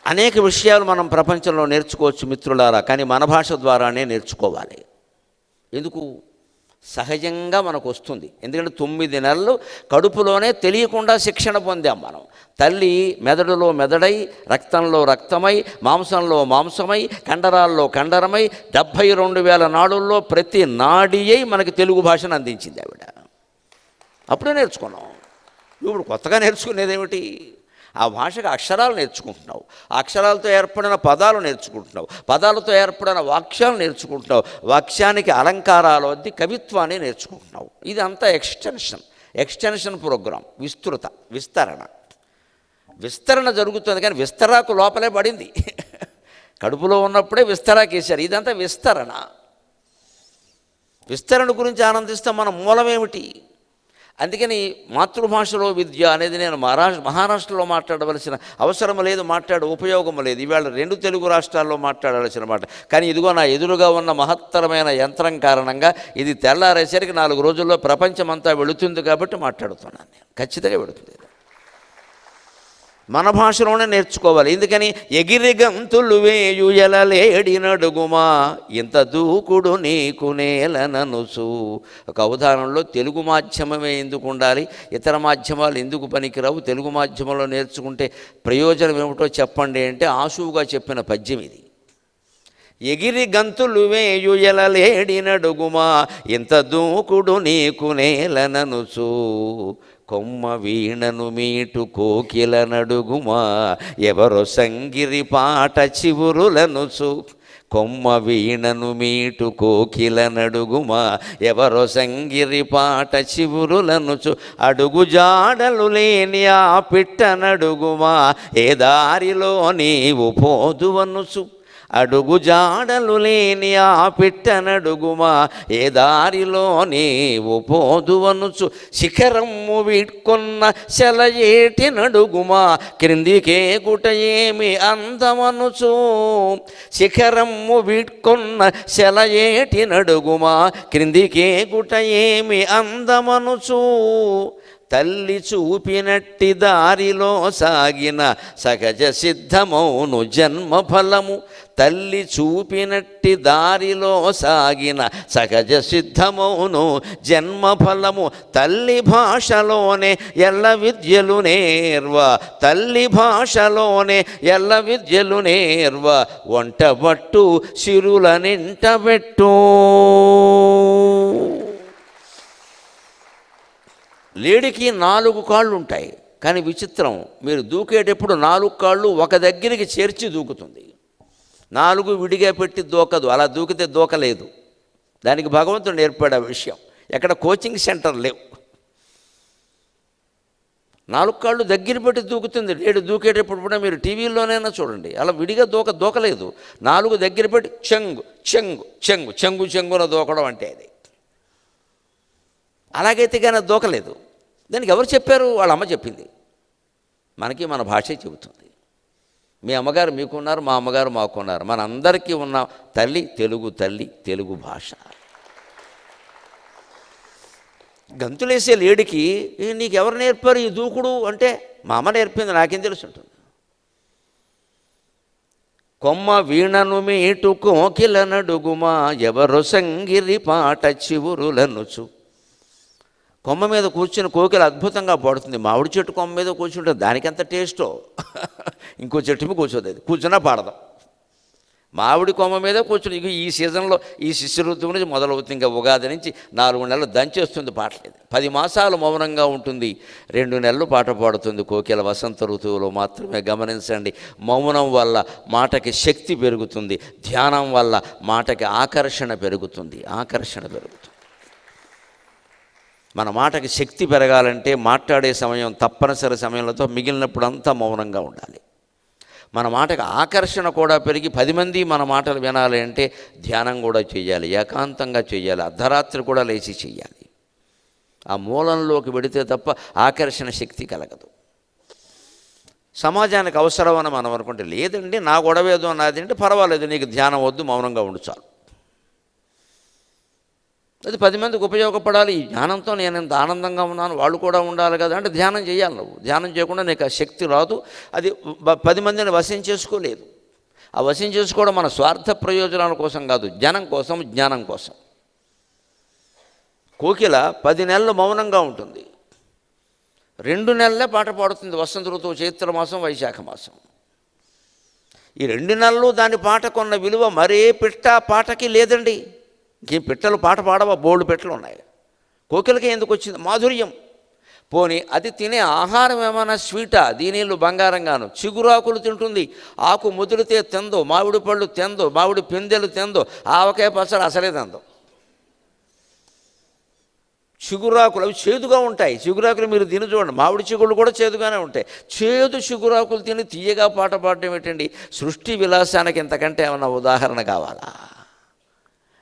అనేక విషయాలు మనం ప్రపంచంలో నేర్చుకోవచ్చు మిత్రులారా, కానీ మన భాష ద్వారానే నేర్చుకోవాలి. ఎందుకు? సహజంగా మనకు వస్తుంది. ఎందుకంటే 9 నెలలు కడుపులోనే తెలియకుండా శిక్షణ పొందాం మనం. తల్లి మెదడులో మెదడై, రక్తంలో రక్తమై, మాంసంలో మాంసమై, కండరాల్లో కండరమై, 72,000 నాడుల్లో ప్రతి నాడి అయి మనకి తెలుగు భాషను అందించింది ఆవిడ. అప్పుడే నేర్చుకున్నాం. ఇప్పుడు కొత్తగా నేర్చుకునేదేమిటి? ఆ భాషకు అక్షరాలు నేర్చుకుంటున్నావు, ఆ అక్షరాలతో ఏర్పడిన పదాలు నేర్చుకుంటున్నావు, పదాలతో ఏర్పడిన వాక్యాలు నేర్చుకుంటున్నావు, వాక్యానికి అలంకారాలు వద్ది కవిత్వాన్ని నేర్చుకుంటున్నావు. ఇది అంతా ఎక్స్టెన్షన్ ప్రోగ్రాం, విస్తరణ జరుగుతుంది. కానీ విస్తరాకు లోపలే పడింది. కడుపులో ఉన్నప్పుడే విస్తరాకేశారు. ఇదంతా విస్తరణ గురించి ఆనందిస్తాం. మన మూలమేమిటి? అందుకని మాతృభాషలో విద్య అనేది నేను మహారాష్ట్రలో మాట్లాడవలసిన అవసరం లేదు, ఉపయోగం లేదు. ఇవాళ 2 తెలుగు రాష్ట్రాల్లో మాట్లాడవలసిన మాట. కానీ ఇదిగో నా ఎదురుగా ఉన్న మహత్తరమైన యంత్రం కారణంగా ఇది తెల్లారేసరికి 4 రోజుల్లో ప్రపంచమంతా వెళుతుంది కాబట్టి మాట్లాడుతున్నాను. నేను ఖచ్చితంగా వెళుతుంది. మన భాషలోనే నేర్చుకోవాలి. ఎందుకని? ఎగిరి గంతులు వేయు ఎలలేడినడుగుమా ఇంత దూకుడు నీకు నేలననుసు. ఒక అవధానంలో తెలుగు మాధ్యమమే ఎందుకు ఉండాలి, ఇతర మాధ్యమాలు ఎందుకు పనికిరావు, తెలుగు మాధ్యమంలో నేర్చుకుంటే ప్రయోజనం ఏమిటో చెప్పండి అంటే ఆశువుగా చెప్పిన పద్యం ఇది. ఎగిరి గంతులు వేయు ఎలలేడినడుగుమా ఇంత దూకుడు నీకు నేలననుసు. కొమ్మ వీణను మీటు కోకిల నడుగుమా ఎవరో సంగిరి పాట చివురులనుసు. కొమ్మ వీణను మీటు కోకిల నడుగుమా ఎవరో సంగిరి పాట చివురులనుచు. అడుగు జాడలు లేని ఆ పిట్ట నడుగుమా ఏ దారిలో నీవు పోదువనుసు. అడుగు జాడలు లేని ఆ పిట్టనడుగుమా ఏ దారిలో నీవు పోదువనుచు. శిఖరమ్ము వీడ్కొన్న సెలయేటి నడుగుమా క్రిందికే గుట ఏమి అందమనుచు. శిఖరమ్ము వీడ్కొన్న సెలయేటి నడుగుమా క్రిందికే గుట ఏమి అందమనుచు. తల్లి చూపినట్టి దారిలో సాగిన సహజ సిద్ధమౌను జన్మఫలము. తల్లి చూపినట్టి దారిలో సాగిన సహజ సిద్ధమౌను జన్మఫలము. తల్లి భాషలోనే ఎల్ల విద్యలు నేర్వ, తల్లి భాషలోనే ఎల్ల విద్యలు నేర్వ. వంటబట్టు సిరుల నింటబెట్టు. లేడికి 4 కాళ్ళు ఉంటాయి, కానీ విచిత్రం, మీరు దూకేటప్పుడు 4 కాళ్ళు ఒక దగ్గరికి చేర్చి దూకుతుంది. 4 విడిగా పెట్టి దూకదు. అలా దూకితే దూకలేదు. దానికి భగవంతుడు నేర్పాడు ఆ విషయం. ఎక్కడ కోచింగ్ సెంటర్ లేవు. 4 కాళ్ళు దగ్గర పెట్టి దూకుతుంది. లేడు దూకేటప్పుడు కూడా మీరు టీవీలోనైనా చూడండి, అలా విడిగా దూకలేదు. 4 దగ్గర పెట్టి చెంగున దూకడం అంటే అది. అలాగైతే కానీ దూకలేదు. దానికి ఎవరు చెప్పారు? వాళ్ళ అమ్మ చెప్పింది. మనకి మన భాషే చెబుతుంది. మీ అమ్మగారు మీకున్నారు, మా అమ్మగారు మాకున్నారు. మనందరికీ ఉన్న తల్లి, తెలుగు భాష. గంతులేసే లేడికి నీకు ఎవరు నేర్పారు ఈ దూకుడు అంటే, మా అమ్మ నేర్పింది, నాకేం తెలుసు ఉంటుంది. కొమ్మ వీణను మీటు కోకిల నడుగుమా ఎవరు సంగిరి పాట చివురులనుచు. కొమ్మ మీద కూర్చుని కోకిల అద్భుతంగా పాడుతుంది. మామిడి చెట్టు కొమ్మ మీద కూర్చుంటే దానికెంత టేస్టో. ఇంకో చెట్టు మీద కూర్చోదు, అది కూర్చున్నా పాడదాం. మామిడి కొమ్మ మీద కూర్చుని ఈ సీజన్లో ఈ శిశు ఋతువు నుంచి మొదలవుతుంది. ఇంకా ఉగాది నుంచి 4 నెలలు దంచేస్తుంది పాటలేదు. 10 మాసాలు మౌనంగా ఉంటుంది, 2 నెలలు పాట పాడుతుంది కోకిల వసంత ఋతువులో మాత్రమే. గమనించండి, మౌనం వల్ల మాటకి శక్తి పెరుగుతుంది, ధ్యానం వల్ల మాటకి ఆకర్షణ పెరుగుతుంది. మన మాటకి శక్తి పెరగాలంటే మాట్లాడే సమయం తప్పనిసరి సమయంలో మిగిలినప్పుడు అంతా మౌనంగా ఉండాలి. మన మాటకి ఆకర్షణ కూడా పెరిగి 10 మంది మన మాటలు వినాలి అంటే ధ్యానం కూడా చేయాలి, ఏకాంతంగా చేయాలి, అర్ధరాత్రి కూడా లేచి చేయాలి. ఆ మూలంలోకి వెడితే తప్ప ఆకర్షణ శక్తి కలగదు. సమాజానికి అవసరం అని మనం అనుకుంటే, లేదండి నా గొడవేదో నాది అంటే పర్వాలేదు, నీకు ధ్యానం వద్దు, మౌనంగా ఉండు చాలు. అది 10 మందికి ఉపయోగపడాలి. ఈ ధ్యానంతో నేను ఇంత ఆనందంగా ఉన్నాను, వాళ్ళు కూడా ఉండాలి కదా అంటే ధ్యానం చేయాలి. నువ్వు ధ్యానం చేయకుండా నీకు ఆ శక్తి రాదు. అది 10 మందిని వశం చేసుకోలేదు. ఆ వశం చేసుకోవడం మన స్వార్థ ప్రయోజనాల కోసం కాదు, జనం కోసం, జ్ఞానం కోసం. కోకిల 10 నెలలు మౌనంగా ఉంటుంది, 2 నెలలే పాట పాడుతుంది. వసంత ఋతువు, చైత్రమాసం, వైశాఖ మాసం. ఈ 2 నెలలు దాని పాటకున్న విలువ మరే పిట్ట పాటకి లేదండి. ఇంకేం పిట్టలు పాట పాడవా? బోల్డు పిట్టలు ఉన్నాయి. కోకిలకి ఎందుకు వచ్చింది? మాధుర్యం. పోనీ అది తినే ఆహారం ఏమైనా స్వీటా? దీనిళ్ళు బంగారంగాను. చిగురాకులు తింటుంది, ఆకు ముదిరితే తిందో, మామిడి పళ్ళు తిందో, మామిడి పిందెలు తిందో, ఆవకాయ పచ్చడి అసలే తిందో. చిగురాకులు అవి చేదుగా ఉంటాయి. చిగురాకులు మీరు తిని చూడండి, మామిడి చిగుళ్ళు కూడా చేదుగానే ఉంటాయి. చేదు చిగురాకులు తిని తీయగా పాట పాడటం ఏంటండి? సృష్టి విలాసానికి ఇంతకంటే ఏమన్నా ఉదాహరణ కావాలా?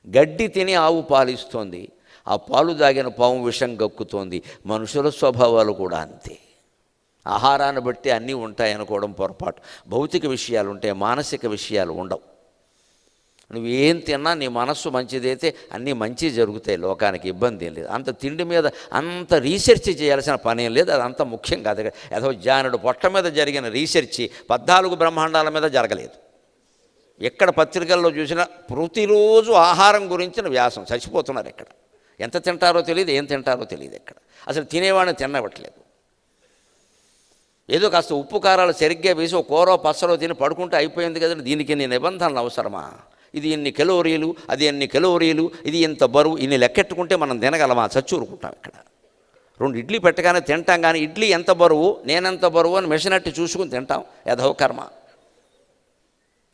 గడ్డి తిని ఆవు పాలిస్తోంది, ఆ పాలు తాగిన పాము విషం గక్కుతోంది. మనుషుల స్వభావాలు కూడా అంతే. ఆహారాన్ని బట్టి అన్నీ ఉంటాయనుకోవడం పొరపాటు. భౌతిక విషయాలు ఉంటాయి, మానసిక విషయాలు ఉండవు. నువ్వేం తిన్నా నీ మనస్సు మంచిదైతే అన్నీ మంచి జరుగుతాయి, లోకానికి ఇబ్బంది ఏం లేదు. అంత తిండి మీద అంత రీసెర్చ్ చేయాల్సిన పనేం లేదు, అది అంత ముఖ్యం కాదు. ఏదో జానుడు పొట్ట మీద జరిగిన రీసెర్చ్ 14 బ్రహ్మాండాల మీద జరగలేదు. ఎక్కడ పత్రికల్లో చూసినా ప్రతిరోజు ఆహారం గురించిన వ్యాసం. చచ్చిపోతున్నారు ఎక్కడ. ఎంత తింటారో తెలియదు, ఏం తింటారో తెలియదు ఎక్కడ. అసలు తినేవాడిని తినవట్లేదు. ఏదో కాస్త ఉప్పు కారాలు సరిగ్గా వేసి ఒక కూర పచ్చలో తిని పడుకుంటే అయిపోయింది కదండి. దీనికి ఇన్ని నిబంధనలు అవసరమా? ఇది ఎన్ని కెలోరీలు, అది ఎన్ని కెలోరీలు, ఇది ఇంత బరువు, ఇన్ని లెక్కెట్టుకుంటే మనం తినగలమా? చచ్చూరుకుంటాం ఇక్కడ. 2 ఇడ్లీ పెట్టగానే తింటాం, కానీ ఇడ్లీ ఎంత బరువు, నేనెంత బరువు అని మెషినట్టు చూసుకుని తింటాం. యథో కర్మ.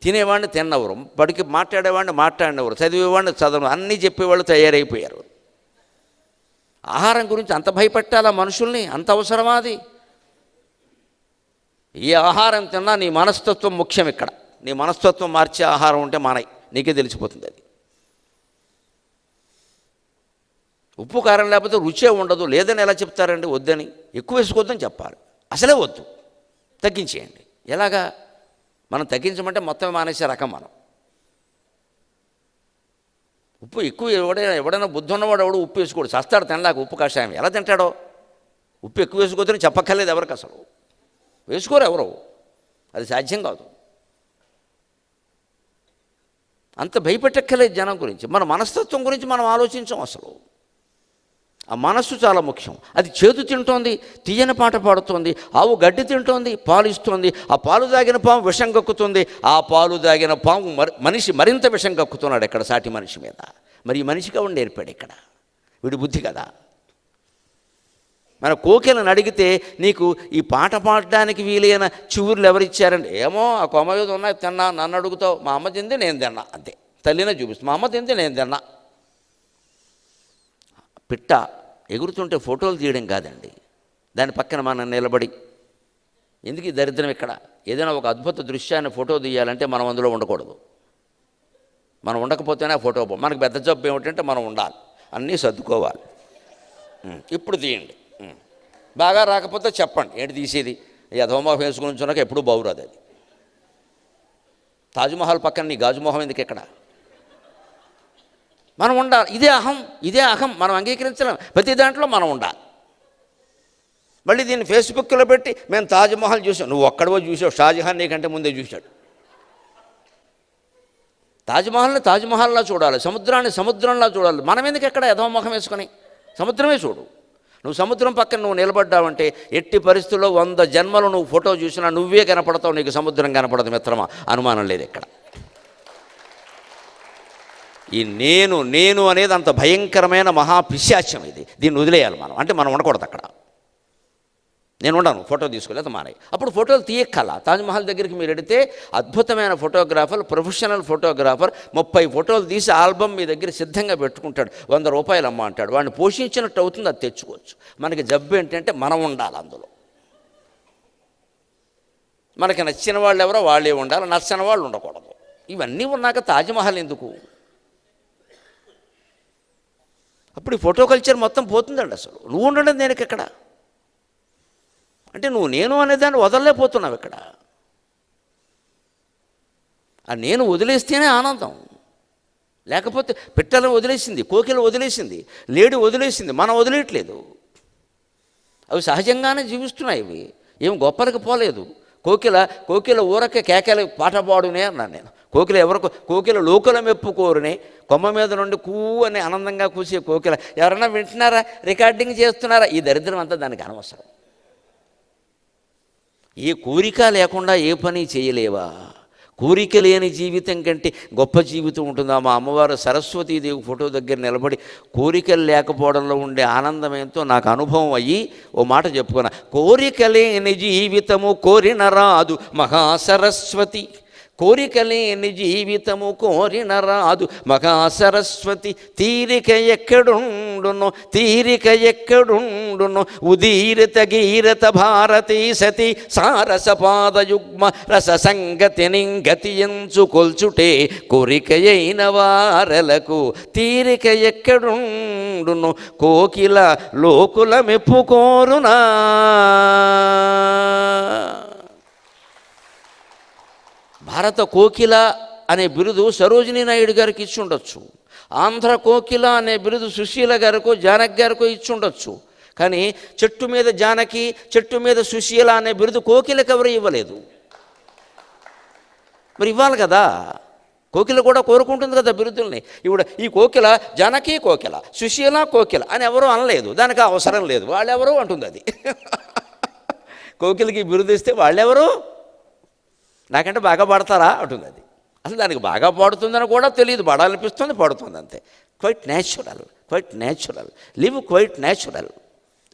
తినేవాడిని తిన్నవరు, పడికి మాట్లాడేవాడిని మాట్లాడినవారు, చదివేవాడిని చదవరు, అన్నీ చెప్పేవాళ్ళు తయారైపోయారు. ఆహారం గురించి అంత భయపెట్టాలా మనుషుల్ని? అంత అవసరమా అది? ఏ ఆహారం తిన్నా నీ మనస్తత్వం ముఖ్యం. ఇక్కడ నీ మనస్తత్వం మార్చే ఆహారం ఉంటే మానై, నీకే తెలిసిపోతుంది అది. ఉప్పు కారం లేకపోతే రుచే ఉండదు. లేదని ఎలా చెప్తారండి? వద్దని, ఎక్కువ వేసుకోవద్దని చెప్పాలి. అసలే వద్దు, తగ్గించేయండి. ఎలాగా? మనం తగ్గించమంటే మొత్తం మానేసే రకం మనం. ఉప్పు ఎక్కువ ఎవడైనా బుద్ధి ఉన్నవాడు ఎవడు ఉప్పు వేసుకోడు, చస్తాడు తినలేక. ఉప్పు కషాయం ఎలా తింటాడో? ఉప్పు ఎక్కువ వేసుకోవద్దని చెప్పక్కర్లేదు ఎవరికి, అసలు వేసుకోరు ఎవరు, అది సాధ్యం కాదు. అంత భయపెట్టక్కర్లేదు జనం గురించి. మన మనస్తత్వం గురించి మనం ఆలోచించాం అసలు. ఆ మనస్సు చాలా ముఖ్యం. అది చేదు తింటోంది, తీయని పాట పాడుతోంది. ఆవు గడ్డి తింటోంది, పాలు ఇస్తోంది. ఆ పాలు తాగిన పాము విషం కక్కుతుంది. ఆ పాలు తాగిన పాము మనిషి మరింత విషం కక్కుతున్నాడు ఇక్కడ సాటి మనిషి మీద. మరి ఈ మనిషికి ఎవడు నేర్పాడు ఇక్కడ? వీడి బుద్ధి కదా. మన కోకిలను అడిగితే నీకు ఈ పాట పాడడానికి వీలైన చివుర్లు ఎవరిచ్చారండి? ఏమో ఆ కొమ్మ మీద ఉన్నాయి, తిన్నా. నన్ను అడుగుతావు, మా అమ్మ తింది నేను తిన్నా, అంతే. తల్లినే చూపిస్తుంది, మా అమ్మ తింది నేను తిన్నా. పిట్ట ఎగురుతుంటే ఫోటోలు తీయడం కాదండి, దాని పక్కన మనం నిలబడి. ఎందుకు ఈ దరిద్రం ఇక్కడ? ఏదైనా ఒక అద్భుత దృశ్యాన్ని ఫోటో తీయాలంటే మనం అందులో ఉండకూడదు. మనం ఉండకపోతేనే ఆ ఫోటో. మనకు పెద్ద జబ్బు ఏమిటంటే మనం ఉండాలి, అన్నీ సర్దుకోవాలి. ఇప్పుడు తీయండి, బాగా రాకపోతే చెప్పండి, ఏంటి తీసేది? యథోమోహం వేసుకుని ఉంచున్నాక ఎప్పుడూ బాగురాదు అది. తాజ్మహల్ పక్కన నీ గాజుమోహం ఎందుకు ఇక్కడ? మనం ఉండాలి. ఇదే అహం, ఇదే అహం. మనం అంగీకరించలేం. ప్రతి దాంట్లో మనం ఉండాలి. మళ్ళీ దీన్ని ఫేస్బుక్లో పెట్టి మేము తాజ్మహల్ చూసాం. నువ్వు ఒక్కడవో చూసావు, షాజహాన్ నీకంటే ముందే చూశాడు. తాజ్మహల్ని తాజ్మహల్లా చూడాలి, సముద్రాన్ని సముద్రంలా చూడాలి. మనం ఎందుకు ఎక్కడ యథోముఖం వేసుకొని? సముద్రమే చూడు. నువ్వు సముద్రం పక్కన నువ్వు నిలబడ్డావంటే ఎట్టి పరిస్థితుల్లో 100 జన్మలు నువ్వు ఫోటో చూసినా నువ్వే కనపడతావు, నీకు సముద్రం కనపడదు మిత్రమా. అనుమానం లేదు ఇక్కడ. ఈ నేను అనేది అంత భయంకరమైన మహాపిశాచ్యం ఇది. దీన్ని వదిలేయాలి మనం. అంటే మనం ఉండకూడదు అక్కడ. నేను ఉండను, ఫోటో తీసుకోలేదు మానే. అప్పుడు ఫోటోలు తీయక్కల. తాజ్మహల్ దగ్గరికి మీరు వెడితే అద్భుతమైన ఫోటోగ్రాఫర్, ప్రొఫెషనల్ ఫోటోగ్రాఫర్ 30 ఫోటోలు తీసి ఆల్బమ్ మీ దగ్గర సిద్ధంగా పెట్టుకుంటాడు. 100 రూపాయలు అమ్మ అంటాడు. వాడిని పోషించినట్టు అవుతుంది, అది తెచ్చుకోవచ్చు. మనకి జబ్బు ఏంటంటే మనం ఉండాలి అందులో. మనకి నచ్చిన వాళ్ళు ఎవరో వాళ్ళే ఉండాలి, నచ్చని వాళ్ళు ఉండకూడదు. ఇవన్నీ ఉన్నాక తాజ్మహల్ ఎందుకు? అప్పుడు ఈ ఫోటో కల్చర్ మొత్తం పోతుందండి. అసలు నువ్వు ఉండడం దేనికి ఎక్కడ? అంటే నువ్వు నేను అనేదాన్ని వదలలేకపోతున్నావు ఇక్కడ. ఆ నేను వదిలేస్తేనే ఆనందం. లేకపోతే పిట్టలను వదిలేసింది, కోకిల వదిలేసింది, లేడి వదిలేసింది, మనం వదిలేయట్లేదు. అవి సహజంగానే జీవిస్తున్నాయి. ఇవి ఏం గొప్పలకు పోలేదు. కోకిల ఊరక కేకలు పాట పాడునే అన్నాను నేను. కోకిల లోకుల మెప్పుకోరునే, కొమ్మ మీద నుండి కూ అని ఆనందంగా కూసే కోకిల ఎవరన్నా వింటున్నారా, రికార్డింగ్ చేస్తున్నారా? ఈ దరిద్రం అంతా దానికి అనవసరం. ఏ కోరిక లేకుండా ఏ పని చేయలేవా? కోరిక లేని జీవితం కంటే గొప్ప జీవితం ఉంటుందా? మా అమ్మవారు సరస్వతీదేవి ఫోటో దగ్గర నిలబడి కోరికలు లేకపోవడంలో ఉండే ఆనందం ఏంటో నాకు అనుభవం అయ్యి ఓ మాట చెప్పుకున్నా. కోరిక లేని జీవితము కోరిన రాదు మహాసరస్వతి, కోరిక లేని జీవితము కోరిన రాదు మహాసరస్వతి, తీరిక ఎక్కడుండును ఉదీరత గీరత భారతీ సతి, సారసపాదయుగ్మ రస సంగతి నింగతి ఎంచు కొల్చుటే కోరిక అయిన వారలకు, తీరిక ఎక్కడుండును కోకిల లోకుల మెప్పుకోరునా. భారత కోకిల అనే బిరుదు సరోజినీ నాయుడు గారికి ఇచ్చి ఉండొచ్చు. ఆంధ్ర కోకిల అనే బిరుదు సుశీల గారికో జానకి గారికో ఇచ్చి ఉండొచ్చు. కానీ చెట్టు మీద జానకి, చెట్టు మీద సుశీల అనే బిరుదు కోకిలకు ఎవరు ఇవ్వలేదు. మరి ఇవ్వాలి కదా. కోకిల కూడా కోరుకుంటుంది కదా బిరుదుల్ని. ఇప్పుడు ఈ కోకిల జానకి కోకిల, సుశీల కోకిల అని ఎవరూ అనలేదు. దానికి అవసరం లేదు, వాళ్ళెవరో అంటుంది అది. కోకిలకి బిరుదు ఇస్తే వాళ్ళెవరు, నాకంటే బాగా పాడతారా అంటుంది అది. అసలు దానికి బాగా పాడుతుందని కూడా తెలియదు, పాడాలనిపిస్తుంది, పాడుతుంది అంతే. Quite natural, live quite natural.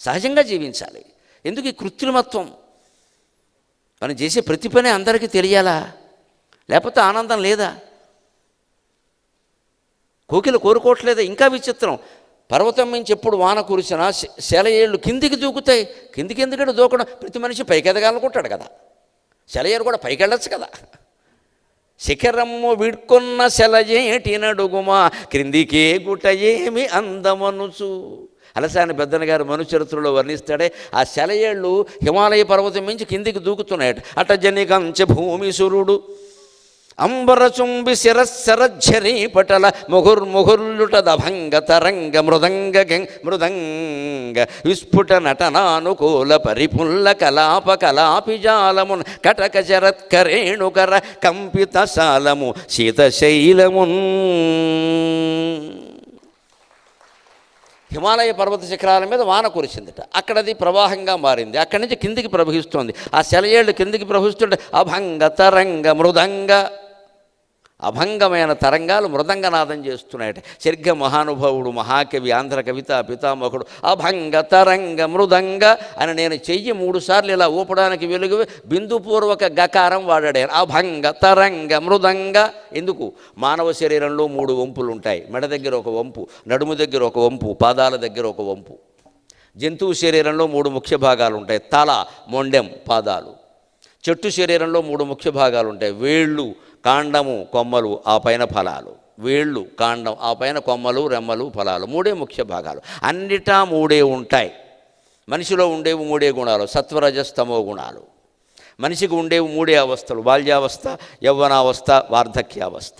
సహజంగా జీవించాలి. ఎందుకు ఈ కృత్రిమత్వం? మనం చేసే ప్రతి పని అందరికీ తెలియాలా? లేకపోతే ఆనందం లేదా? కోకిల కోరుకోవట్లేదా? ఇంకా విచిత్రం, పర్వతం నుంచి ఎప్పుడు వాన కురిసినా సెలయేళ్ళు కిందికి దూకుతాయి. కిందికి ఎందుకంటే దూకడం, ప్రతి మనిషి పైకి ఎదగాలనుకుంటాడు కదా. సెలయేరు కూడా పైకి వెళ్ళచ్చు కదా. శిఖరమ్ము విడ్కొన్న సెలయేటి నడుగుమా క్రిందికే గుట ఏమి అందమనుచు. అలసాని పెద్దన గారు మనుచరిత్రలో వర్ణిస్తాడే, ఆ సెలయేళ్ళు హిమాలయ పర్వతం నుంచి కిందికి దూకుతున్నాయట. అటజనికంచ భూమిసురుడు అంబరచుంబి శిరస్సరఝరీ పటల ముహుర్ముహుర్లుటదభంగ తరంగ మృదంగ విస్ఫుట నటనానుకూల పరిపుల్ల కలాపిజాలమున్ కటక శరత్కరేణుకర కంపిత శాలము శీతశైలమున్. హిమాలయ పర్వత శిఖరాల మీద వాన కురిసిందట. అక్కడది ప్రవాహంగా మారింది, అక్కడి నుంచి కిందికి ప్రవహిస్తోంది. ఆ సెలయేళ్ళు కిందికి ప్రవహిస్తుంటే అభంగ తరంగ మృదంగ, అభంగమైన తరంగాలు మృదంగనాదం చేస్తున్నాయట. సరిగ్గా మహానుభావుడు, మహాకవి, ఆంధ్ర కవిత పితామహుడు అభంగ తరంగ మృదంగ అని నేను చెయ్యి 3 సార్లు ఇలా ఊపడానికి వెలుగు బిందుపూర్వక గకారం వాడాడు. అభంగ తరంగ మృదంగ. ఎందుకు? మానవ శరీరంలో 3 వంపులు ఉంటాయి. మెడ దగ్గర ఒక వంపు, నడుము దగ్గర ఒక వంపు, పాదాల దగ్గర ఒక వంపు. జంతువు శరీరంలో 3 ముఖ్య భాగాలు ఉంటాయి: తల, మొండెం, పాదాలు. చెట్టు శరీరంలో 3 ముఖ్య భాగాలు ఉంటాయి: వేళ్ళు, కాండము, కొమ్మలు, ఆ పైన ఫలాలు. వేళ్ళు, కాండం, ఆ పైన కొమ్మలు, రెమ్మలు, ఫలాలు. 3 ముఖ్య భాగాలు. అన్నిటా 3 ఉంటాయి. మనిషిలో ఉండేవి 3 గుణాలు: సత్వరజస్తమో గుణాలు. మనిషికి ఉండేవి 3 అవస్థలు: బాల్యావస్థ, యవ్వనావస్థ, వార్ధక్యావస్థ.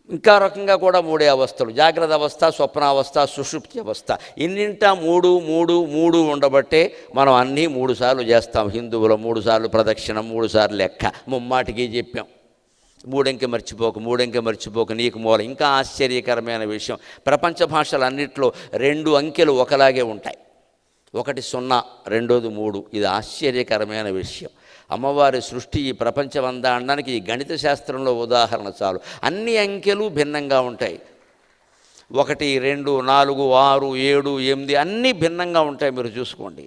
ఇంకా రకంగా కూడా 3 అవస్థలు: జాగ్రత్త అవస్థ, స్వప్నావస్థ, సుషుప్తి అవస్థ. ఇన్నింటా 3 ఉండబట్టే మనం అన్నీ 3 సార్లు చేస్తాం. హిందువులో 3 సార్లు ప్రదక్షిణం, 3 సార్లు లెక్క. ముమ్మాటికి చెప్పాం. 3 మర్చిపోక నీకు మూల. ఇంకా ఆశ్చర్యకరమైన విషయం, ప్రపంచ భాషలన్నింటిలో 2 అంకెలు ఒకలాగే ఉంటాయి. ఒకటి 0, రెండోది 3. ఇది ఆశ్చర్యకరమైన విషయం. అమ్మవారి సృష్టి ఈ ప్రపంచమంతా అనడానికి ఈ గణిత శాస్త్రంలో ఉదాహరణ చాలు. అన్ని అంకెలు భిన్నంగా ఉంటాయి. 1, 2, 4, 6, 7, 8 అన్నీ భిన్నంగా ఉంటాయి. మీరు చూసుకోండి.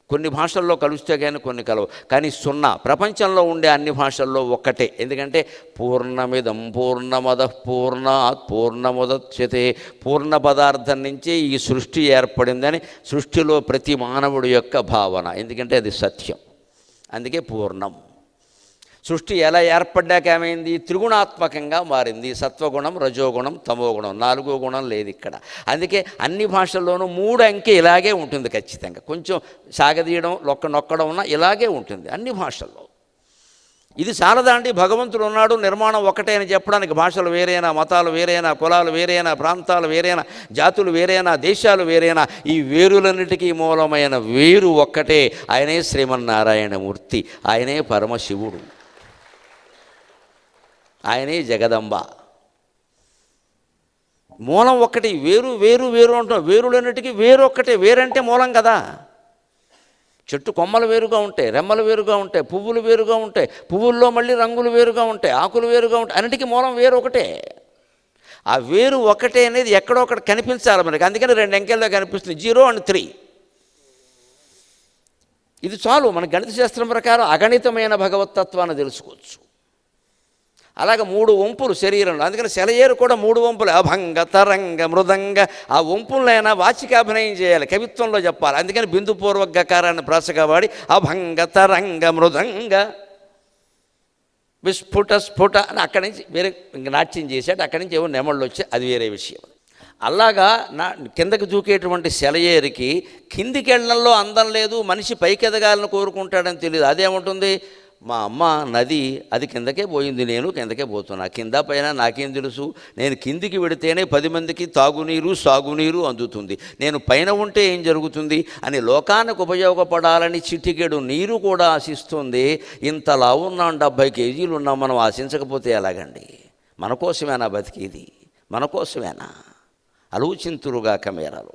కొన్ని భాషల్లో కలుస్తే కానీ కొన్ని కలవు. కానీ 0 ప్రపంచంలో ఉండే అన్ని భాషల్లో ఒక్కటే. ఎందుకంటే పూర్ణమిదం పూర్ణమదః పూర్ణాత్ పూర్ణముదచ్యతే. పూర్ణ పదార్థం నుంచే ఈ సృష్టి ఏర్పడిందని సృష్టిలో ప్రతి మానవుడి యొక్క భావన. ఎందుకంటే అది సత్యం. అందుకే పూర్ణం. సృష్టి ఎలా ఏర్పడ్డాక ఏమైంది? త్రిగుణాత్మకంగా మారింది. సత్వగుణం, రజోగుణం, తమోగుణం. 4వ గుణం లేదు ఇక్కడ. అందుకే అన్ని భాషల్లోనూ 3 అంకె ఇలాగే ఉంటుంది ఖచ్చితంగా. కొంచెం సాగదీయడం, నొక్కడం ఉన్న ఇలాగే ఉంటుంది అన్ని భాషల్లో. ఇది చాలదా అండి? భగవంతుడు ఉన్నాడు, నిర్మాణం ఒకటే అని చెప్పడానికి భాషలు వేరైనా, మతాలు వేరైనా, కులాలు వేరైనా, ప్రాంతాలు వేరైనా, జాతులు వేరైనా, దేశాలు వేరైనా, ఈ వేరులన్నిటికీ మూలమైన వేరు ఒక్కటే. ఆయనే శ్రీమన్నారాయణమూర్తి, ఆయనే పరమశివుడు, ఆయనే జగదంబ. మూలం ఒక్కటి, వేరు వేరు వేరు అంటాం. వేరులన్నిటికీ వేరు ఒక్కటే. వేరంటే మూలం కదా. చెట్టు కొమ్మలు వేరుగా ఉంటాయి, రెమ్మలు వేరుగా ఉంటాయి, పువ్వులు వేరుగా ఉంటాయి, పువ్వుల్లో మళ్ళీ రంగులు వేరుగా ఉంటాయి, ఆకులు వేరుగా ఉంటాయి. అన్నిటికీ మూలం వేరు ఒకటే. ఆ వేరు ఒకటే అనేది ఎక్కడో ఒకటి కనిపించాలి మనకి. అందుకని 2 అంకెల్లో కనిపిస్తుంది, 0 and 3. ఇది చాలు మన గణిత శాస్త్రం ప్రకారం అగణితమైన భగవతత్వాన్ని తెలుసుకోవచ్చు. అలాగే 3 వంపులు శరీరంలో. అందుకని సెలయేరు కూడా 3 వంపులు, అభంగ, తరంగ, మృదంగ. ఆ వంపులైనా వాచికాభినయం చేయాలి, కవిత్వంలో చెప్పాలి. అందుకని బిందుపూర్వక గకారాన్ని ప్రాసగా వాడి అభంగ, తరంగ, మృదంగ, విస్ఫుట, స్ఫుట అని అక్కడి నుంచి వేరే ఇంక నాట్యం చేశాడు. అక్కడి నుంచి ఏమో నెమళ్ళు వచ్చాయి, అది వేరే విషయం. అలాగా కిందకి దూకేటువంటి సెలయేరుకి కిందికి వెళ్ళడంలో అందం లేదు, మనిషి పైకి ఎదగాలని కోరుకుంటాడని తెలియదు. అదేముంటుంది, మా అమ్మ నది అది కిందకే పోయింది, నేను కిందకే పోతున్నా, కింద పైన నాకేం తెలుసు, నేను కిందికి వెడితేనే 10 మందికి తాగునీరు సాగునీరు అందుతుంది, నేను పైన ఉంటే ఏం జరుగుతుంది అని లోకానికి ఉపయోగపడాలని చిటికెడు నీరు కూడా ఆశిస్తుంది. ఇంతలా ఉన్నాం, 70 కేజీలు ఉన్నాం, మనం ఆశించకపోతే ఎలాగండి? మన కోసమేనా బతికేది? మన కోసమేనా? ఆలోచింతురుగా కమేరాలు.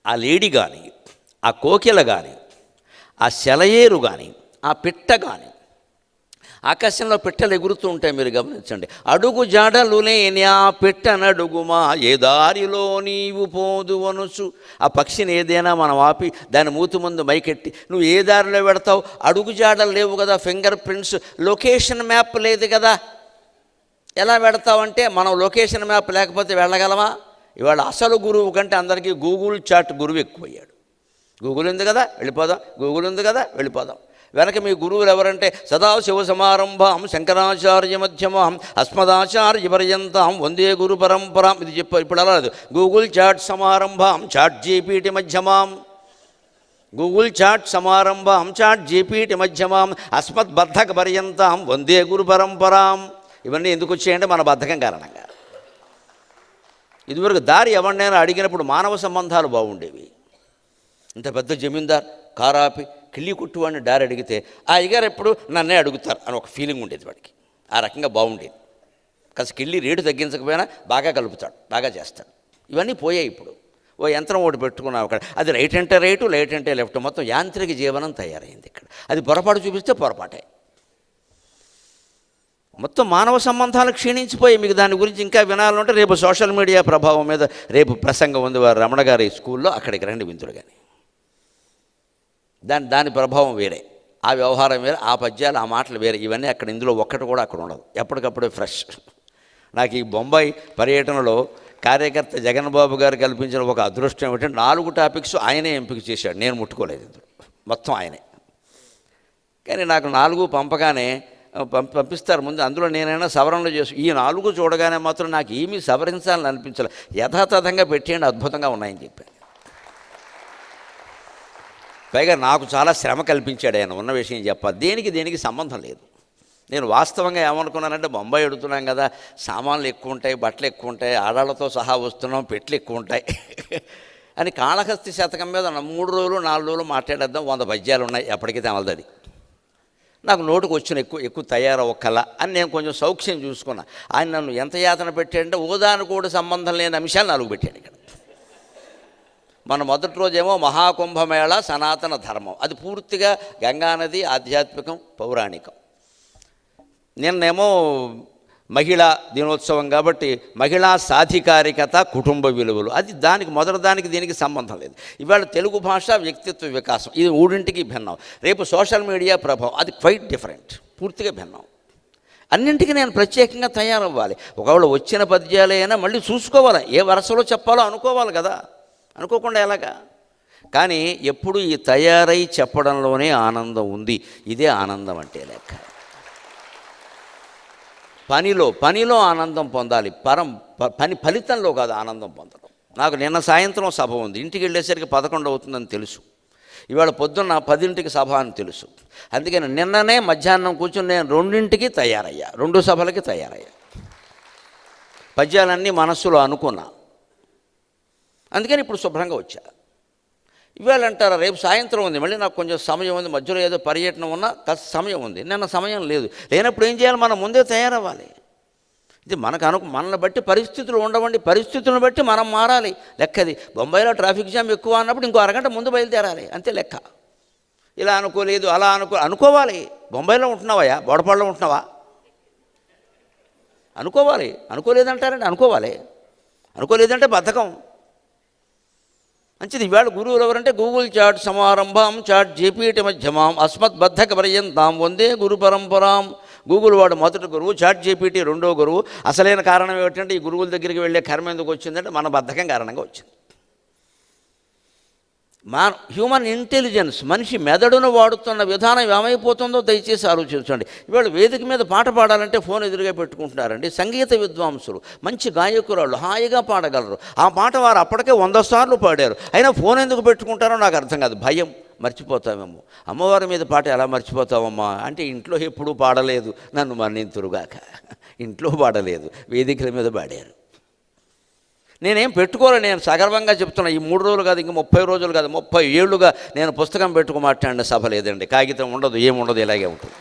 ఆ లేడి కానీ, ఆ కోకిల కానీ, ఆ సెలయేరు కానీ, ఆ పిట్ట కానీ, ఆకాశంలో పిట్టలు ఎగురుతూ ఉంటాయి, మీరు గమనించండి. అడుగు జాడలు లేని ఆ పిట్టనడుగుమా, ఏ దారిలో నీవు పోదు వనుసు. ఆ పక్షిని ఏదైనా మనం ఆపి దాని మూతి ముందు మైకెట్టి, నువ్వు ఏ దారిలో పెడతావు? అడుగు జాడలు లేవు కదా, ఫింగర్ ప్రింట్స్, లొకేషన్ మ్యాప్ లేదు కదా, ఎలా పెడతావంటే, మనం లొకేషన్ మ్యాప్ లేకపోతే వెళ్ళగలమా? ఇవాళ అసలు గురువు కంటే అందరికీ గూగుల్ చాట్ గురువు ఎక్కువయ్యాడు. గూగుల్ ఉంది కదా వెళ్ళిపోదాం, గూగుల్ ఉంది కదా వెళ్ళిపోదాం. వెనక మీ గురువులు ఎవరంటే సదాశివ సమారంభాం శంకరాచార్య మధ్యమాం అస్మదాచార్య పర్యంతం వందే గురు పరంపరాం. ఇది చెప్పారు. ఇప్పుడు అలా లేదు. గూగుల్ చాట్ సమారంభాం చాట్ జీపీటీ మధ్యమాం, గూగుల్ చాట్ సమారంభాం చాట్ జీపీటీ మధ్యమాం అస్మద్బద్ధక పర్యంతం వందే గురు పరంపరాం. ఇవన్నీ ఎందుకు వచ్చాయంటే మన బద్ధకం కారణంగా. ఇదివరకు దారి ఎవరినైనా అడిగినప్పుడు మానవ సంబంధాలు బాగుండేవి. ఇంత పెద్ద జమీందార్ కారాపి కిళ్ళి కొట్టువాడిని దారి అడిగితే ఆ అయ్యగారు ఎప్పుడు నన్నే అడుగుతారు అని ఒక ఫీలింగ్ ఉండేది వాడికి. ఆ రకంగా బాగుండేది. కాస్త కిళ్ళి రేటు తగ్గించకపోయినా బాగా కలుపుతాడు, బాగా చేస్తాడు. ఇవన్నీ పోయాయి. ఇప్పుడు ఓ యంత్రం ఒకటి పెట్టుకున్నావు అక్కడ, అది రైట్ అంటే రైటు, లెఫ్ట్ అంటే లెఫ్ట్, మొత్తం యాంత్రిక జీవనం తయారైంది ఇక్కడ. అది పొరపాటు చూపిస్తే పొరపాటే. మొత్తం మానవ సంబంధాలు క్షీణించిపోయి. మీకు దాని గురించి ఇంకా వినాలంటే రేపు సోషల్ మీడియా ప్రభావం మీద రేపు ప్రసంగం ఉంది వారు రమణ గారి స్కూల్లో, అక్కడికి రండి విందులు. కానీ దాని ప్రభావం వేరే, ఆ వ్యవహారం వేరే, ఆ పద్యాలు ఆ మాటలు వేరే. ఇవన్నీ అక్కడ ఇందులో ఒక్కటి కూడా అక్కడ ఉండదు, ఎప్పటికప్పుడే ఫ్రెష్. నాకు ఈ బొంబాయి పర్యటనలో కార్యకర్త జగన్ బాబు గారు కల్పించిన ఒక అదృష్టం ఏమిటంటే 4 టాపిక్స్ ఆయనే ఎంపిక చేశాడు, నేను ముట్టుకోలేదు. ఇందులో మొత్తం ఆయనే. కానీ నాకు 4 పంపగానే పంపిస్తారు ముందు, అందులో నేనైనా సవరణలు చేసి ఈ 4 చూడగానే మాత్రం నాకు ఏమీ సవరించాలని అనిపించలేదు. యథాతథంగా పెట్టేయండి, అద్భుతంగా ఉన్నాయని చెప్పాను. పైగా నాకు చాలా శ్రమ కల్పించాడు ఆయన, ఉన్న విషయం చెప్పాలి. దేనికి సంబంధం లేదు. నేను వాస్తవంగా ఏమనుకున్నానంటే, బొంబాయి ఎడుతున్నాం కదా, సామాన్లు ఎక్కువ ఉంటాయి, బట్టలు ఎక్కువ ఉంటాయి, ఆడాళ్ళతో సహా వస్తున్నాం, పెట్లు ఎక్కువ ఉంటాయి అని కాళహస్తి శతకం మీద 3 రోజులు 4 రోజులు మాట్లాడేద్దాం, 100 పద్యాలు ఉన్నాయి, ఎప్పటికీ తెమలది. నాకు నోటుకు వచ్చిన ఎక్కువ తయారవ్వకల అని నేను కొంచెం సౌఖ్యం చూసుకున్నా. ఆయన నన్ను ఎంత యాతన పెట్టాడంటే, ఓదాను కూడా సంబంధం లేని అంశాలు 4 పెట్టాడు ఇక్కడ. మన మొదటి రోజేమో మహాకుంభమేళ సనాతన ధర్మం, అది పూర్తిగా గంగానది, ఆధ్యాత్మికం, పౌరాణికం. నిన్నేమో మహిళా దినోత్సవం కాబట్టి మహిళా సాధికారికత, కుటుంబ విలువలు, అది మొదటి దీనికి సంబంధం లేదు. ఇవాళ తెలుగు భాష వ్యక్తిత్వ వికాసం, ఇది 3ంటికి భిన్నం. రేపు సోషల్ మీడియా ప్రభావం, అది క్వైట్ డిఫరెంట్, పూర్తిగా భిన్నం. అన్నింటికి నేను ప్రత్యేకంగా తయారవ్వాలి. ఒకవేళ వచ్చిన పద్యాలైనా మళ్ళీ చూసుకోవాలి, ఏ వరుసలో చెప్పాలో అనుకోవాలి కదా, అనుకోకుండా ఎలాగా. కానీ ఎప్పుడు ఈ తయారై చెప్పడంలోనే ఆనందం ఉంది. ఇదే ఆనందం అంటే లెక్క. పనిలో ఆనందం పొందాలి, పని ఫలితంలో కాదు ఆనందం పొందడం. నాకు నిన్న సాయంత్రం సభ ఉంది, ఇంటికి వెళ్ళేసరికి 11 అవుతుందని తెలుసు. ఇవాళ పొద్దున్న 10ంటికి సభ అని తెలుసు, అందుకని నిన్ననే మధ్యాహ్నం కూర్చొని నేను 2ంటికి తయారయ్యా, 2 సభలకి తయారయ్యా. పద్యాలన్నీ మనస్సులో అనుకున్నా, అందుకని ఇప్పుడు శుభ్రంగా వచ్చా. ఇవాళ అంటారా రేపు సాయంత్రం ఉంది, మళ్ళీ నాకు కొంచెం సమయం ఉంది, మధ్యలో ఏదో పర్యటన ఉన్నా కాస్త సమయం ఉంది. నిన్న సమయం లేదు, లేనప్పుడు ఏం చేయాలి, మనం ముందే తయారవ్వాలి. ఇది మనల్ని బట్టి పరిస్థితులు ఉండవండి, పరిస్థితులను బట్టి మనం మారాలి. లెక్కది బొంబాయిలో ట్రాఫిక్ జామ్ ఎక్కువ అన్నప్పుడు ఇంకో అరగంట ముందు బయలుదేరాలి, అంతే లెక్క. ఇలా అనుకోలేదు అలా అనుకోవాలి. బొంబాయిలో ఉంటున్నావా, బోడపాడులో ఉంటున్నావా, అనుకోవాలి. అనుకోలేదంటారండి, అనుకోలేదంటే బద్ధకం. మంచిది. ఇవాళ గురువులు ఎవరంటే గూగుల్ చాట్ సమారంభం చాట్ జీపీటీ మధ్యమాం అస్మత్ బద్ధక పర్యంతాం వందే గురు పరంపరాం. గూగుల్ వాడు మొదటి గురువు, చాట్ జీపీటీ రెండో గురువు. అసలైన కారణం ఏమిటంటే ఈ గురువుల దగ్గరికి వెళ్ళే కర్మ ఎందుకు వచ్చిందంటే మన బద్ధకం కారణంగా వచ్చింది. హ్యూమన్ ఇంటెలిజెన్స్, మనిషి మెదడును వాడుతున్న విధానం ఏమైపోతుందో దయచేసి ఆలోచించండి. ఇవాళ వేదిక మీద పాట పాడాలంటే ఫోన్ ఎదురుగా పెట్టుకుంటున్నారండి. సంగీత విద్వాంసులు, మంచి గాయకురాళ్ళు హాయిగా పాడగలరు. ఆ పాట వారు అప్పటికే 100 సార్లు పాడారు, అయినా ఫోన్ ఎందుకు పెట్టుకుంటారో నాకు అర్థం కాదు. భయం, మర్చిపోతామేమో. అమ్మవారి మీద పాట ఎలా మర్చిపోతామమ్మా అంటే ఇంట్లో ఎప్పుడూ పాడలేదు, నన్ను మన్నింతురుగాక. ఇంట్లో పాడలేదు, వేదికల మీద పాడారు. నేనేం పెట్టుకోలే, నేను సగర్వంగా చెప్తున్నా. ఈ 3 రోజులు కాదు, ఇంక 30 రోజులు కాదు, 30 ఏళ్ళుగా నేను పుస్తకం పెట్టుకు మాట్లాడిన సభ లేదండి. కాగితం ఉండదు, ఏముండదు, ఇలాగే ఉంటుంది.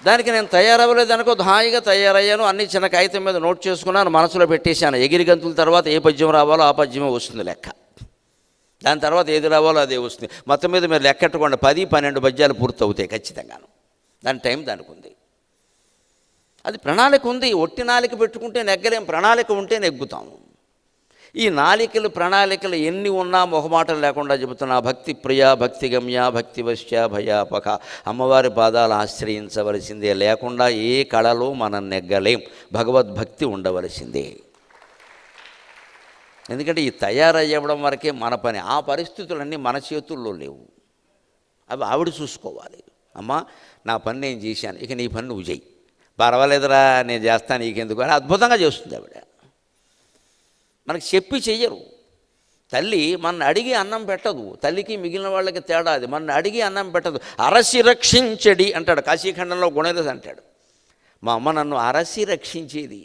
దానికి నేను తయారవ్వలేదు అనుకో, హాయిగా తయారయ్యాను. అన్ని చిన్న కాగితం మీద నోట్ చేసుకున్నాను, మనసులో పెట్టేశాను. ఎగిరి గంతుల తర్వాత ఏ పద్యం రావాలో ఆ పద్యమే వస్తుంది లెక్క. దాని తర్వాత ఏది రావాలో అదే వస్తుంది. మొత్తం మీద మీరు లెక్కెట్టుకోండి, 10-12 పద్యాలు పూర్తి అవుతాయి ఖచ్చితంగాను. దాని టైం దానికి ఉంది, అది ప్రణాళిక ఉంది. ఒట్టి నాలిక పెట్టుకుంటే నెగ్గలేం, ప్రణాళిక ఉంటే నెగ్గుతాము. ఈ నాలికలు ప్రణాళికలు ఎన్ని ఉన్నా మొహమాటలు లేకుండా చెబుతున్నా. భక్తి ప్రియ, భక్తి గమ్య, భక్తి వశ్య, భయాపక. అమ్మవారి పాదాలు ఆశ్రయించవలసిందే, లేకుండా ఏ కళలో మనం నెగ్గలేం. భగవద్భక్తి ఉండవలసిందే. ఎందుకంటే ఈ తయారయ్యడం వరకే మన పని. ఆ పరిస్థితులన్నీ మన చేతుల్లో లేవు, అవి ఆవిడ చూసుకోవాలి. అమ్మా నా పని నేను చేశాను, ఇక నీ పని నువ్వు చెయ్యి, పర్వాలేదురా నేను చేస్తాను నీకెందుకు అని అద్భుతంగా చేస్తుంది ఆవిడ. మనకి చెప్పి చెయ్యరు. తల్లి మన అడిగి అన్నం పెట్టదు, తల్లికి మిగిలిన వాళ్ళకి తేడా అది. మన అడిగి అన్నం పెట్టదు. అరసి రక్షించడి అంటాడు కాశీఖండంలో గుణరస్ అంటాడు. మా అమ్మ నన్ను అరసి రక్షించేది.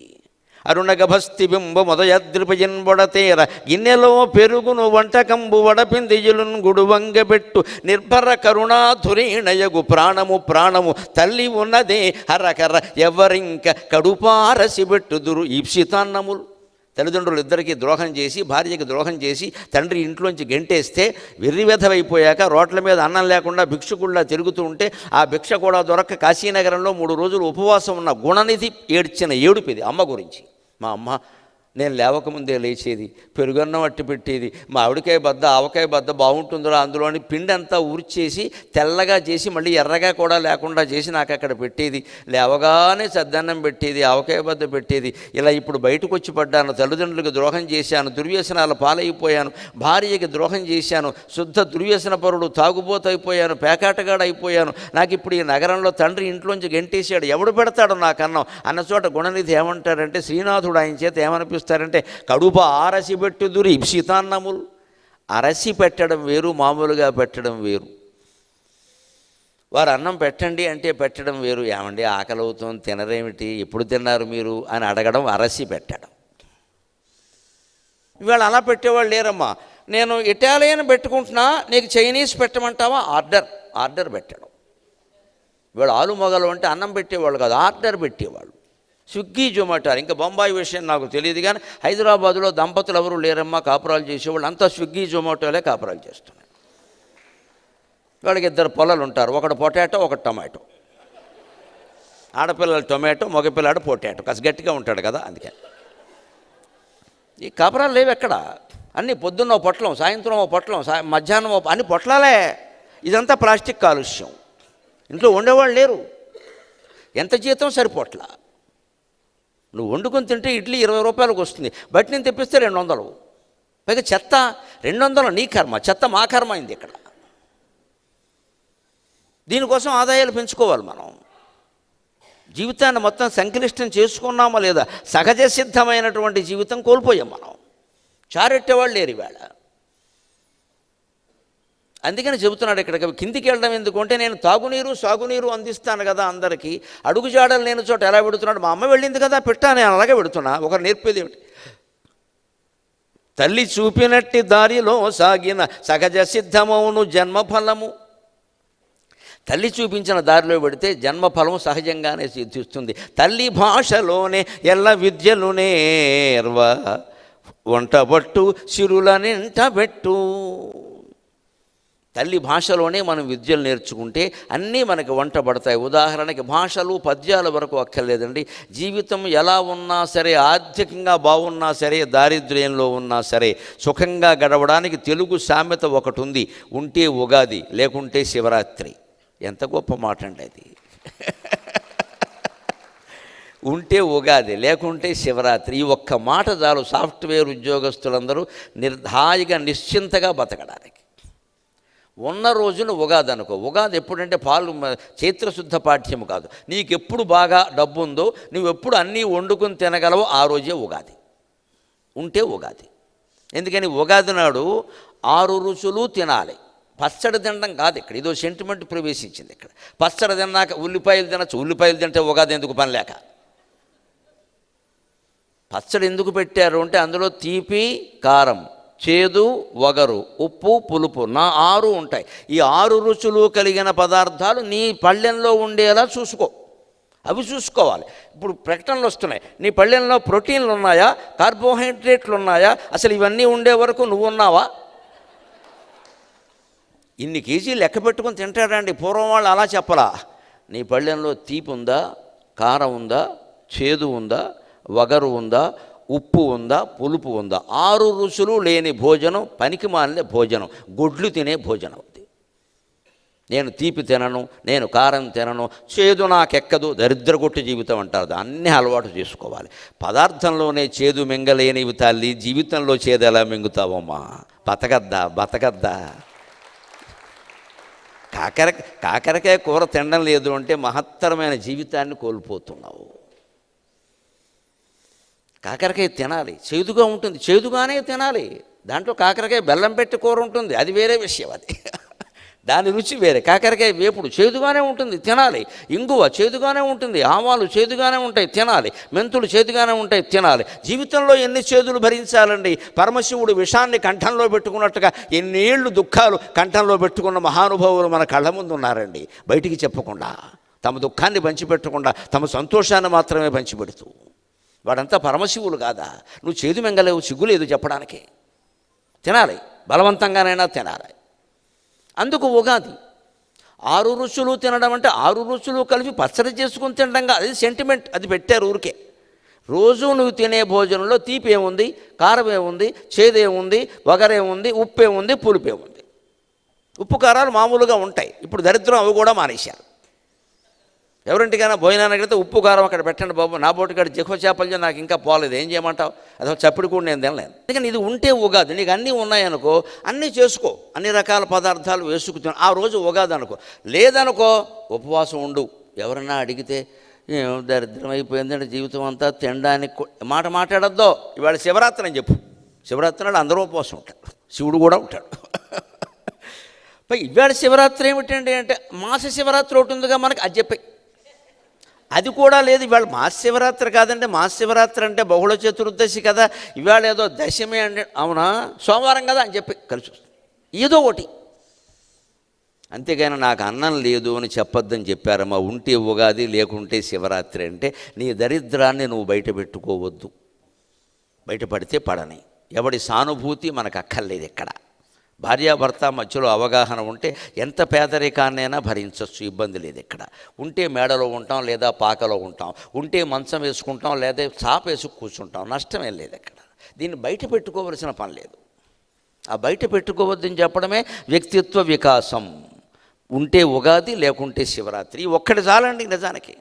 అరుణగభస్తి బింబ మొదయద్రిపజన్ బొడతేర గిన్నెలో పెరుగును వంటకంబు వడపిందిజులున్ గుడువంగబెట్టు నిర్భర కరుణాధురీణయగు ప్రాణము ప్రాణము తల్లి ఉన్నదే హరకర ఎవరింక కడుపారసిబెట్టుదురు ఈప్సితాన్నములు. తల్లిదండ్రులు ఇద్దరికీ ద్రోహం చేసి, భార్యకి ద్రోహం చేసి, తండ్రి ఇంట్లోంచి గెంటేస్తే వెర్రివెధవైపోయాక రోడ్ల మీద అన్నం లేకుండా భిక్షకుళ్ళ తిరుగుతూ ఉంటే ఆ భిక్ష కూడా దొరక్క కాశీనగరంలో 3 రోజులు ఉపవాసం ఉన్న గుణనిధి ఏడ్చిన ఏడుపిది అమ్మ గురించి. మా అమ్మ నేను లేవకముందే లేచేది, పెరుగన్నం అట్టి పెట్టేది, మా ఆవిడకాయ బద్ద ఆవకాయ బద్ద బాగుంటుందిరా అందులోని పిండి అంతా ఊర్చేసి తెల్లగా చేసి మళ్ళీ ఎర్రగా కూడా లేకుండా చేసి నాకు అక్కడ పెట్టేది. లేవగానే సద్దన్నం పెట్టేది, ఆవకాయ బద్ద పెట్టేది. ఇలా ఇప్పుడు బయటకు వచ్చి పడ్డాను, తల్లిదండ్రులకు ద్రోహం చేశాను, దుర్వ్యసనాల పాలైపోయాను, భార్యకి ద్రోహం చేశాను, శుద్ధ దుర్వ్యసన పరుడు తాగుబోతైపోయాను, పేకాటగాడైపోయాను. నాకు ఇప్పుడు ఈ నగరంలో తండ్రి ఇంట్లోంచి గెంటేశాడు, ఎవడు పెడతాడు నాకు అన్నం అన్న చోట గుణనిధి ఏమంటారంటే, శ్రీనాథుడు ఆయన చేత ఏమనిపిస్తారంటే కడుప ఆరసి పెట్టుదురు ఇప్సితాన్నములు. అరసి పెట్టడం వేరు, మామూలుగా పెట్టడం వేరు. వారు అన్నం పెట్టండి అంటే పెట్టడం వేరు. ఏమండి ఆకలి అవుతుంది తినరేమిటి, ఎప్పుడు తిన్నారు మీరు అని అడగడం అరసి పెట్టడం. ఇవాళ అలా పెట్టేవాళ్ళు లేరమ్మా. నేను ఇటాలియన్ పెట్టుకుంటున్నా, నీకు చైనీస్ పెట్టమంటావా, ఆర్డర్ పెట్టడం. ఇవాళ ఆలు మొగలు అంటే అన్నం పెట్టేవాళ్ళు కాదు, ఆర్డర్ పెట్టేవాళ్ళు. స్విగ్గీ జొమాటో. ఇంకా బొంబాయి విషయం నాకు తెలియదు కానీ హైదరాబాదులో దంపతులు ఎవరు లేరమ్మా కాపురాలు చేసేవాళ్ళు, అంతా స్విగ్గీ జొమాటోలే కాపురాలు చేస్తున్నారు. వాళ్ళకి 2 పొలాలు ఉంటారు, ఒకటి పొటాటో ఒకటి టొమాటో. ఆడపిల్లలు టొమాటో, మగపిల్లాడు పొటాటో. కాస్త గట్టిగా ఉంటాడు కదా, అందుకే ఈ కాపురాలు లేవు ఎక్కడ. అన్నీ పొద్దున్న ఓ పొట్లం, సాయంత్రం ఓ పొట్లం, మధ్యాహ్నం అన్ని పొట్లాలే. ఇదంతా ప్లాస్టిక్ కాలుష్యం. ఇంట్లో ఉండేవాళ్ళు లేరు. ఎంత జీతం సరిపోట్ల. నువ్వు వండుకొని తింటే ఇడ్లీ 20 రూపాయలకు వస్తుంది, బయట నేను తెప్పిస్తే 200. పైగా చెత్త 200 నీ కర్మ, చెత్త మా కర్మ అయింది ఇక్కడ. దీనికోసం ఆదాయాలు పెంచుకోవాలి మనం. జీవితాన్ని మొత్తం సంక్లిష్టం చేసుకున్నామా లేదా, సహజ సిద్ధమైనటువంటి జీవితం కోల్పోయాం మనం. చారెట్టేవాళ్ళు లేరు ఇవాళ. అందుకని చెబుతున్నాడు ఇక్కడ, కిందికి వెళ్ళడం ఎందుకు అంటే నేను తాగునీరు సాగునీరు అందిస్తాను కదా అందరికీ, అడుగుజాడలు లేని చోట ఎలా పెడుతున్నాడు, మా అమ్మ వెళ్ళింది కదా పెట్టా, నేను అలాగే పెడుతున్నా. ఒకరు నేర్పేది ఏమిటి? తల్లి చూపినట్టి దారిలో సాగిన సహజ సిద్ధమవును జన్మఫలము. తల్లి చూపించిన దారిలో పెడితే జన్మఫలం సహజంగానే సిద్ధిస్తుంది. తల్లి భాషలోనే ఎల్ల విద్యలు నేర్వ, వంటబట్టు సిరుల నింటబెట్టు. తల్లి భాషలోనే మనం విద్యలు నేర్చుకుంటే అన్నీ మనకి వంట పడతాయి. ఉదాహరణకి భాషలు పద్యాల వరకు అక్కర్లేదండి. జీవితం ఎలా ఉన్నా సరే, ఆర్థికంగా బాగున్నా సరే, దారిద్ర్యంలో ఉన్నా సరే, సుఖంగా గడవడానికి తెలుగు సామెత ఒకటి ఉంది, ఉంటే ఉగాది లేకుంటే శివరాత్రి. ఎంత గొప్ప మాట అండి అది. ఉంటే ఉగాది లేకుంటే శివరాత్రి. ఈ ఒక్క మాట చాలు సాఫ్ట్వేర్ ఉద్యోగస్తులందరూ హాయిగా నిశ్చింతగా బతకడానికి. ఉన్న రోజున ఉగాది అనుకో. ఉగాది ఎప్పుడంటే చైత్రశుద్ధ పాఠ్యము కాదు. నీకెప్పుడు బాగా డబ్బు ఉందో, నువ్వెప్పుడు అన్నీ వండుకుని తినగలవో ఆ రోజే ఉగాది. ఉంటే ఉగాది. ఎందుకని ఉగాది నాడు 6 రుచులు తినాలి. పచ్చడి తినడం కాదు ఇక్కడ, ఇదో సెంటిమెంట్ ప్రవేశించింది ఇక్కడ. పచ్చడి తిన్నాక ఉల్లిపాయలు తినచ్చు, ఉల్లిపాయలు తింటే ఉగాది ఎందుకు పని లేక. పచ్చడి ఎందుకు పెట్టారు అంటే అందులో తీపి కారం, చేదు వగరు, ఉప్పు పులుపు 6 ఉంటాయి. ఈ 6 రుచులు కలిగిన పదార్థాలు నీ పళ్ళెంలో ఉండేలా చూసుకో. అవి చూసుకోవాలి. ఇప్పుడు ప్రకటనలు వస్తున్నాయి, నీ పళ్ళెంలో ప్రోటీన్లు ఉన్నాయా, కార్బోహైడ్రేట్లు ఉన్నాయా, అసలు ఇవన్నీ ఉండే వరకు నువ్వు ఉన్నావా? ఇన్ని కేజీలు లెక్క పెట్టుకొని తింటాడండి. పూర్వం వాళ్ళు అలా చెప్పలా. నీ పళ్ళెంలో తీపి ఉందా, కారం ఉందా, చేదు ఉందా, వగరు ఉందా, ఉప్పు ఉందా, పులుపు ఉందా. 6 రుచులు లేని భోజనం పనికి మాలిన భోజనం, గొడ్లు తినే భోజనం అది. నేను తీపి తినను, నేను కారం తినను, చేదు నాకెక్కదు, దరిద్రగొట్టు జీవితం అంటారు. అన్నీ అలవాటు చేసుకోవాలి. పదార్థంలోనే చేదు మింగలేనివి తల్లి, జీవితంలో చేదు ఎలా మింగుతావమ్మా? బతకద్దా. కాకరకాయ కూర తినడం లేదు అంటే మహత్తరమైన జీవితాన్ని కోల్పోతున్నావు. కాకరకాయ తినాలి, చేదుగా ఉంటుంది, చేదుగానే తినాలి. దాంట్లో కాకరకాయ బెల్లం పెట్టి కూర ఉంటుంది, అది వేరే విషయం. అది దాని రుచి వేరే. కాకరకాయ వేపుడు చేదుగానే ఉంటుంది, తినాలి. ఇంగువ చేదుగానే ఉంటుంది, ఆవాలు చేదుగానే ఉంటాయి, తినాలి. మెంతులు చేదుగానే ఉంటాయి, తినాలి. జీవితంలో ఎన్ని చేదులు భరించాలండి? పరమశివుడు విషాన్ని కంఠంలో పెట్టుకున్నట్టుగా ఎన్నేళ్ళు దుఃఖాలు కంఠంలో పెట్టుకున్న మహానుభావులు మన కళ్ళ ముందు ఉన్నారండి. బయటికి చెప్పకుండా, తమ దుఃఖాన్ని పంచిపెట్టకుండా, తమ సంతోషాన్ని మాత్రమే పంచిపెడుతూ. వాడంతా పరమశివులు కాదా? నువ్వు చేదు మెంగలేవు, సిగ్గులేదు చెప్పడానికి. తినాలి, బలవంతంగానైనా తినాలి. అందుకు ఉగాది 6 రుచులు తినడం అంటే 6 రుచులు కలిపి పచ్చడి చేసుకుని తినడం, అది సెంటిమెంట్. అది పెట్టారు ఊరికే. రోజు నువ్వు తినే భోజనంలో తీపి ఏముంది, కారం ఏముంది, చేదేముంది, వగరేముంది, ఉప్పు ఏముంది, పులుపు ఏముంది. ఉప్పు కారాలు మామూలుగా ఉంటాయి. ఇప్పుడు దరిద్రం అవి కూడా మానేశారు. ఎవరింటికైనా భోజనానికి వెళ్తే ఉప్పు కారం అక్కడ పెట్టండి బాబు, నా బోటికాడ జిహ్వ చేపల్యం నాకు ఇంకా పోలేదు, ఏం చేయమంటావు? అదో చప్పుడు కూడా నేను తినలేను. అందుకని ఇది ఉంటే ఉగాది. నీకు అన్నీ ఉన్నాయనుకో, అన్నీ చేసుకో, అన్ని రకాల పదార్థాలు వేసుకుని ఆ రోజు ఉగాది అనుకో. లేదనుకో ఉపవాసం ఉండు. ఎవరన్నా అడిగితే ఏం దరిద్రం అయిపోయిందంటే జీవితం అంతా తినడానికి మాట్లాడద్దో. ఇవాళ శివరాత్రి అని చెప్పు. శివరాత్రి నాడు అందరూ ఉపవాసం ఉంటారు, శివుడు కూడా ఉంటాడు. ఇవాళ శివరాత్రి ఏమిటండి అంటే మాస శివరాత్రి ఒకటి ఉందిగా మనకి, అది చెప్పి. అది కూడా లేదు. ఇవాళ మహాశివరాత్రి కాదంటే, మహాశివరాత్రి అంటే బహుళ చతుర్దశి కదా, ఇవాళ ఏదో దశమి అంటే అవునా సోమవారం కదా అని చెప్పి కలిసి వస్తుంది. ఏదో ఒకటి. అంతేగాని నాకు అన్నం లేదు అని చెప్పొద్దని చెప్పారమ్మా. ఉంటే ఉగాది లేకుంటే శివరాత్రి అంటే నీ దరిద్రాన్ని నువ్వు బయట పెట్టుకోవద్దు. బయటపడితే పడని. ఎవడి సానుభూతి మనకు అక్కర్లేదు ఇక్కడ. భార్యాభర్త మధ్యలో అవగాహన ఉంటే ఎంత పేదరికాన్నైనా భరించవచ్చు, ఇబ్బంది లేదు ఇక్కడ. ఉంటే మేడలో ఉంటాం లేదా పాకలో ఉంటాం, ఉంటే మంచం వేసుకుంటాం లేదా చాప వేసుకు కూర్చుంటాం, నష్టమేం లేదు ఇక్కడ. దీన్ని బయట పెట్టుకోవలసిన పని లేదు. ఆ బయట పెట్టుకోవద్దని చెప్పడమే వ్యక్తిత్వ వికాసం. ఉంటే ఉగాది లేకుంటే శివరాత్రి, ఒక్కటి చాలండి నిజానికి.